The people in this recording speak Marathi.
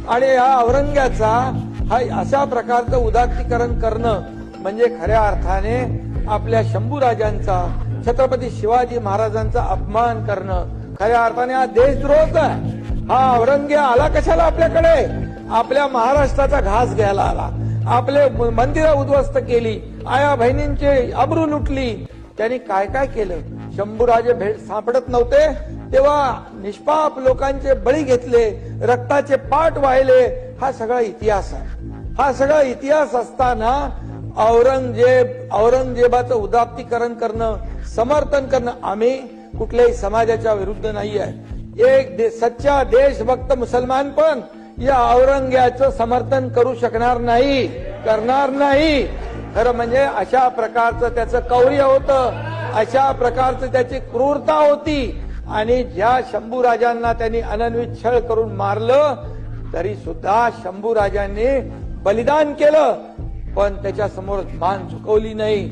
आणि या औरंग्याचा हा अशा प्रकारचं उदात्तीकरण करणं म्हणजे खऱ्या अर्थाने आपल्या शंभूराजांचा, छत्रपती शिवाजी महाराजांचा अपमान करणं, खऱ्या अर्थाने हा देशद्रोह आहे. हा औरंग्या आला कशाला आपल्याकडे? आपल्या महाराष्ट्राचा घास घ्यायला आला, आपले मंदिरं उद्ध्वस्त केली, आया बहिणींची अब्रू लुटली. त्यांनी काय काय केलं? शंभूराजे भेट सापडत नव्हते तेव्हा निष्पाप लोकांचे बळी घेतले, रक्ताचे पाट वाहिले. हा सगळा इतिहास आहे. हा सगळा इतिहास असताना औरंगजेबाचं उदात्तीकरण करणं, समर्थन करणं, आम्ही कुठल्याही समाजाच्या विरुद्ध नाही आहे. एक सच्चा देशभक्त मुसलमान पण या औरंग्याचं समर्थन करू शकणार नाही, करणार नाही. खरं म्हणजे अशा प्रकारचं त्याचं कौर्य होतं, अशा प्रकारचं त्याची क्रूरता होती. आणि ज्या शंभूराजांना त्यांनी अनन्वित छळ करून मारलं तरी सुद्धा शंभूराजांनी बलिदान केलं, पण त्याच्या समोर मान झुकवली नाही.